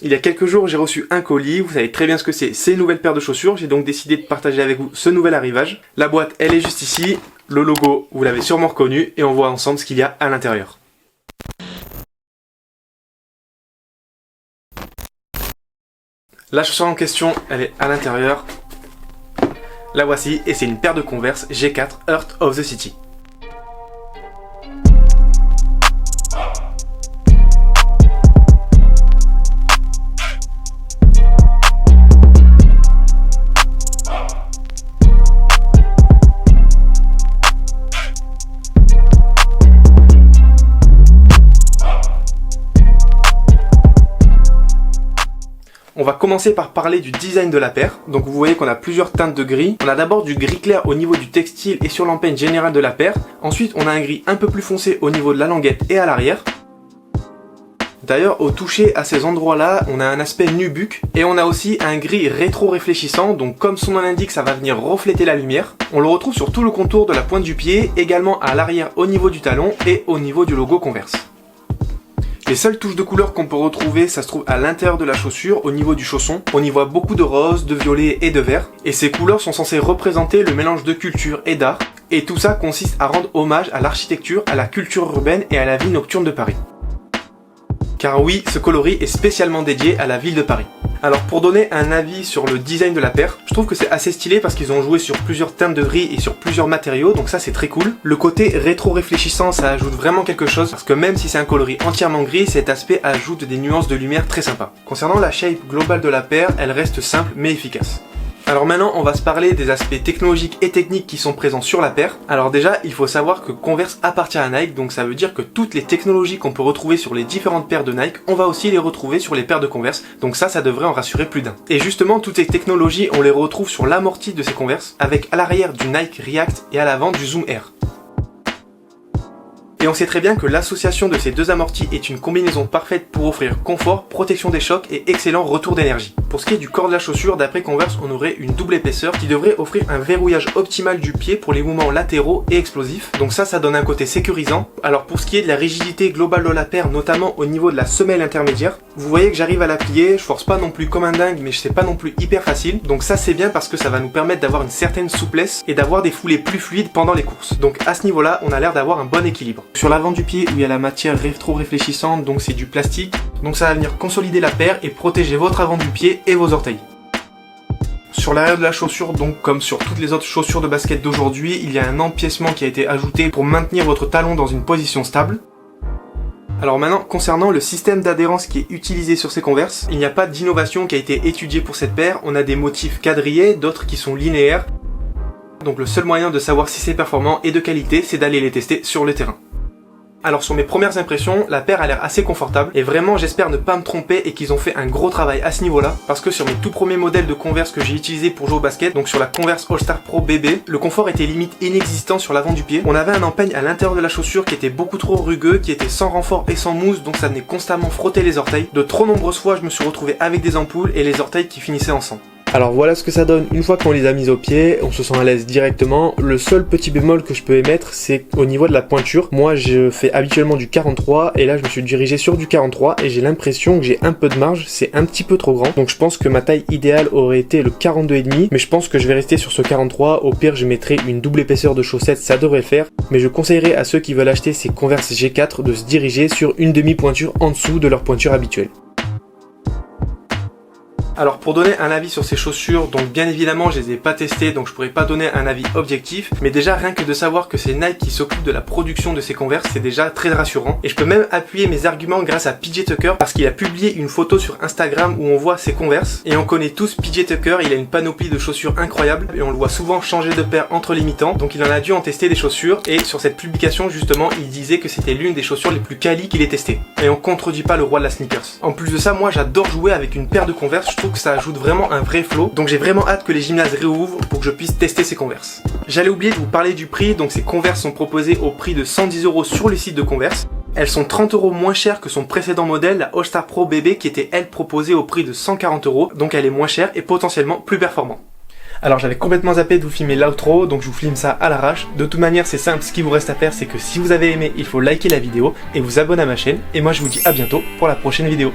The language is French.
Il y a quelques jours, j'ai reçu un colis, vous savez très bien ce que c'est une nouvelle paire de chaussures, j'ai donc décidé de partager avec vous ce nouvel arrivage. La boîte, elle est juste ici, le logo, vous l'avez sûrement reconnu, et on voit ensemble ce qu'il y a à l'intérieur. La chaussure en question, elle est à l'intérieur. La voici, et c'est une paire de Converse G4 Heart of the City. On va commencer par parler du design de la paire. Donc vous voyez qu'on a plusieurs teintes de gris. On a d'abord du gris clair au niveau du textile et sur l'empeigne générale de la paire. Ensuite on a un gris un peu plus foncé au niveau de la languette et à l'arrière. D'ailleurs au toucher à ces endroits là on a un aspect nubuck. Et on a aussi un gris rétro-réfléchissant. Donc comme son nom l'indique, ça va venir refléter la lumière. On le retrouve sur tout le contour de la pointe du pied, également à l'arrière au niveau du talon et au niveau du logo Converse. Les seules touches de couleur qu'on peut retrouver, ça se trouve à l'intérieur de la chaussure, au niveau du chausson. On y voit beaucoup de rose, de violet et de vert. Et ces couleurs sont censées représenter le mélange de culture et d'art. Et tout ça consiste à rendre hommage à l'architecture, à la culture urbaine et à la vie nocturne de Paris. Car oui, ce coloris est spécialement dédié à la ville de Paris. Alors pour donner un avis sur le design de la paire, je trouve que c'est assez stylé parce qu'ils ont joué sur plusieurs teintes de gris et sur plusieurs matériaux, donc ça c'est très cool. Le côté rétro-réfléchissant, ça ajoute vraiment quelque chose, parce que même si c'est un coloris entièrement gris, cet aspect ajoute des nuances de lumière très sympas. Concernant la shape globale de la paire, elle reste simple mais efficace. Alors maintenant, on va se parler des aspects technologiques et techniques qui sont présents sur la paire. Alors déjà, il faut savoir que Converse appartient à Nike, donc ça veut dire que toutes les technologies qu'on peut retrouver sur les différentes paires de Nike, on va aussi les retrouver sur les paires de Converse, donc ça devrait en rassurer plus d'un. Et justement, toutes ces technologies, on les retrouve sur l'amorti de ces Converse, avec à l'arrière du Nike React et à l'avant du Zoom Air. Et on sait très bien que l'association de ces deux amortis est une combinaison parfaite pour offrir confort, protection des chocs et excellent retour d'énergie. Pour ce qui est du corps de la chaussure, d'après Converse, on aurait une double épaisseur qui devrait offrir un verrouillage optimal du pied pour les mouvements latéraux et explosifs. Donc ça donne un côté sécurisant. Alors pour ce qui est de la rigidité globale de la paire, notamment au niveau de la semelle intermédiaire, vous voyez que j'arrive à la plier, je force pas non plus comme un dingue, mais c'est pas non plus hyper facile. Donc ça c'est bien parce que ça va nous permettre d'avoir une certaine souplesse et d'avoir des foulées plus fluides pendant les courses. Donc à ce niveau-là, on a l'air d'avoir un bon équilibre. Sur l'avant du pied où il y a la matière rétro-réfléchissante, donc c'est du plastique, donc ça va venir consolider la paire et protéger votre avant du pied et vos orteils. Sur l'arrière de la chaussure, donc comme sur toutes les autres chaussures de basket d'aujourd'hui, il y a un empiècement qui a été ajouté pour maintenir votre talon dans une position stable. Alors maintenant, concernant le système d'adhérence qui est utilisé sur ces Converse, il n'y a pas d'innovation qui a été étudiée pour cette paire. On a des motifs quadrillés, d'autres qui sont linéaires. Donc le seul moyen de savoir si c'est performant et de qualité, c'est d'aller les tester sur le terrain. Alors sur mes premières impressions, la paire a l'air assez confortable et vraiment j'espère ne pas me tromper et qu'ils ont fait un gros travail à ce niveau-là, parce que sur mes tout premiers modèles de Converse que j'ai utilisés pour jouer au basket, donc sur la Converse All-Star Pro BB, le confort était limite inexistant sur l'avant du pied. On avait un empeigne à l'intérieur de la chaussure qui était beaucoup trop rugueux, qui était sans renfort et sans mousse, donc ça venait constamment frotter les orteils. De trop nombreuses fois je me suis retrouvé avec des ampoules et les orteils qui finissaient en sang. Alors voilà ce que ça donne une fois qu'on les a mis au pied, on se sent à l'aise directement. Le seul petit bémol que je peux émettre, c'est au niveau de la pointure. Moi je fais habituellement du 43 et là je me suis dirigé sur du 43 et j'ai l'impression que j'ai un peu de marge, c'est un petit peu trop grand. Donc je pense que ma taille idéale aurait été le 42,5, mais je pense que je vais rester sur ce 43. Au pire je mettrai une double épaisseur de chaussettes, ça devrait le faire. Mais je conseillerais à ceux qui veulent acheter ces Converse G4 de se diriger sur une demi-pointure en dessous de leur pointure habituelle. Alors pour donner un avis sur ces chaussures, donc bien évidemment je les ai pas testées, donc je pourrais pas donner un avis objectif, mais déjà rien que de savoir que c'est Nike qui s'occupe de la production de ces Converse, c'est déjà très rassurant. Et je peux même appuyer mes arguments grâce à PJ Tucker, parce qu'il a publié une photo sur Instagram où on voit ses Converse, et on connaît tous PJ Tucker, il a une panoplie de chaussures incroyable, et on le voit souvent changer de paire entre les mi-temps, donc il en a dû en tester des chaussures, et sur cette publication justement il disait que c'était l'une des chaussures les plus quali qu'il ait testées. Et on contredit pas le roi de la sneakers. En plus de ça, moi j'adore jouer avec une paire de Converse, je trouve que ça ajoute vraiment un vrai flow, donc j'ai vraiment hâte que les gymnases réouvrent pour que je puisse tester ces Converse. J'allais oublier de vous parler du prix, donc ces Converse sont proposées au prix de 110 € sur le site de Converse. Elles sont 30 € moins chères que son précédent modèle, la All-Star Pro BB, qui était elle proposée au prix de 140 €, donc elle est moins chère et potentiellement plus performante. Alors j'avais complètement zappé de vous filmer l'outro, donc je vous filme ça à l'arrache. De toute manière c'est simple, ce qui vous reste à faire c'est que si vous avez aimé, il faut liker la vidéo et vous abonner à ma chaîne. Et moi je vous dis à bientôt pour la prochaine vidéo.